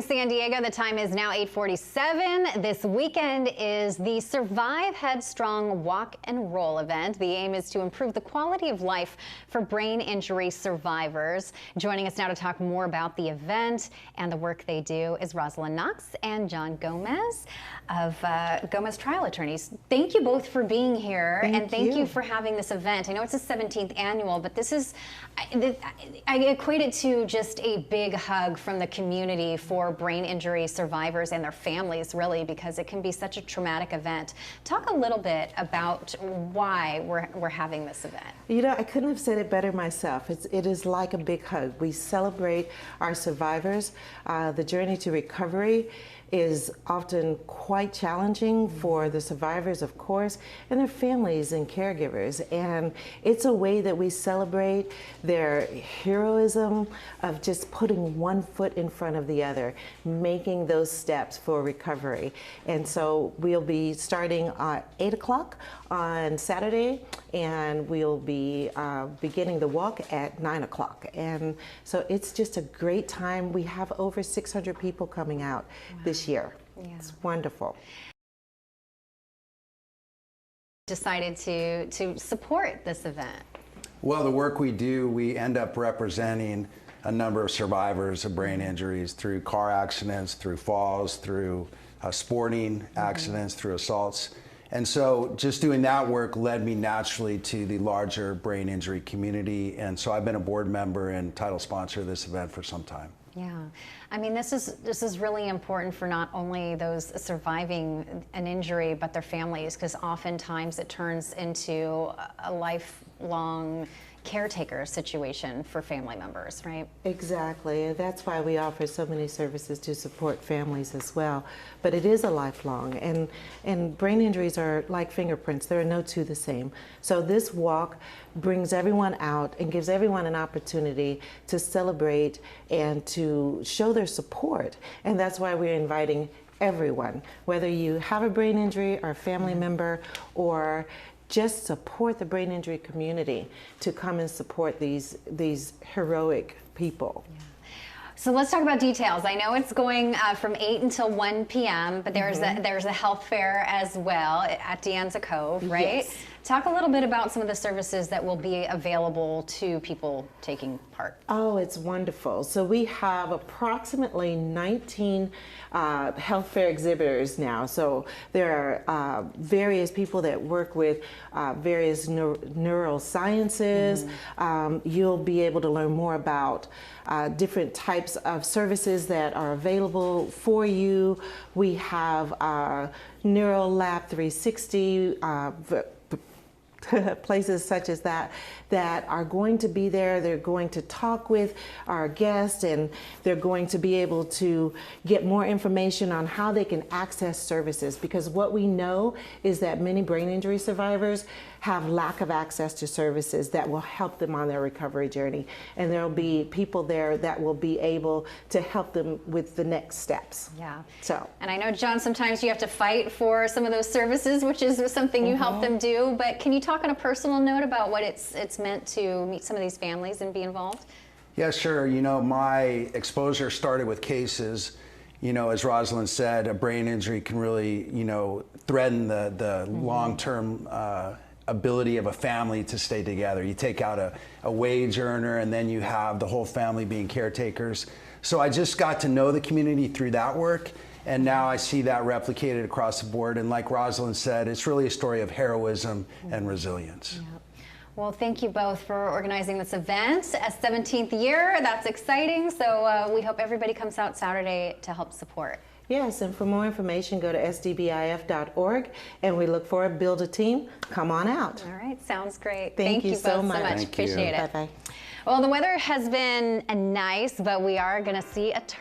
San Diego, the time is now 8:47. This weekend is the Survive Headstrong Walk and Roll event. The aim is to improve the quality of life for brain injury survivors. Joining us now to talk more about the event and the work they do is Rosalind Knox and John Gomez of Gomez Trial Attorneys. Thank you both for being here, and thank you for having this event. I know it's the 17th annual, but this is, I equate it to just a big hug from the community for brain injury survivors and their families, really, because it can be such a traumatic event. Talk a little bit about why we're having this event. You know, I couldn't have said it better myself. It is like a big hug. We celebrate our survivors. The journey to recovery is often quite challenging for the survivors, of course, and their families and caregivers. And it's a way that we celebrate their heroism of just putting one foot in front of the other, making those steps for recovery. And so we'll be starting at 8 o'clock on Saturday, and we'll be beginning the walk at 9 o'clock. And so it's just a great time. We have over 600 people coming out this year. Yeah. It's wonderful. Decided to support this event. Well, the work we do, we end up representing a number of survivors of brain injuries through car accidents, through falls, through sporting accidents, through assaults. And so just doing that work led me naturally to the larger brain injury community. And so I've been a board member and title sponsor of this event for some time. Yeah, I mean, this is really important for not only those surviving an injury, but their families, because oftentimes it turns into a lifelong caretaker situation for family members, right? Exactly, and that's why we offer so many services to support families as well. But it is a lifelong, and brain injuries are like fingerprints. There are no two the same. So this walk brings everyone out and gives everyone an opportunity to celebrate and to show their support. And that's why we're inviting everyone, whether you have a brain injury or a family member, or just support the brain injury community, to come and support these heroic people. Yeah. So let's talk about details. I know it's going from 8 until 1 p.m., but there's a health fair as well at De Anza Cove, right? Yes. Talk a little bit about some of the services that will be available to people taking part. Oh, it's wonderful. So we have approximately 19 health fair exhibitors now. So there are various people that work with various neurosciences. You'll be able to learn more about different types of services that are available for you. We have Neuro Lab 360, places such as that are going to be there. They're going to talk with our guests, and they're going to be able to get more information on how they can access services, because what we know is that many brain injury survivors have lack of access to services that will help them on their recovery journey. And there'll be people there that will be able to help them with the next steps. Yeah. So. And I know, John, sometimes you have to fight for some of those services, which is something you help them do, but can you talk on a personal note about what it's meant to meet some of these families and be involved? Yeah, sure. You know, my exposure started with cases. You know, as Rosalind said, a brain injury can really, you know, threaten the long-term ability of a family to stay together. You take out a wage earner, and then you have the whole family being caretakers. So I just got to know the community through that work, and now I see that replicated across the board. And like Rosalind said, it's really a story of heroism and resilience. Yeah. Well, thank you both for organizing this event. A 17th year, that's exciting. So we hope everybody comes out Saturday to help support. Yes, and for more information, go to sdbif.org, and we look forward to build a team. Come on out. All right, sounds great. Thank you both so much. Thank Appreciate you. it. Bye-bye. Well, the weather has been nice, but we are going to see a turn.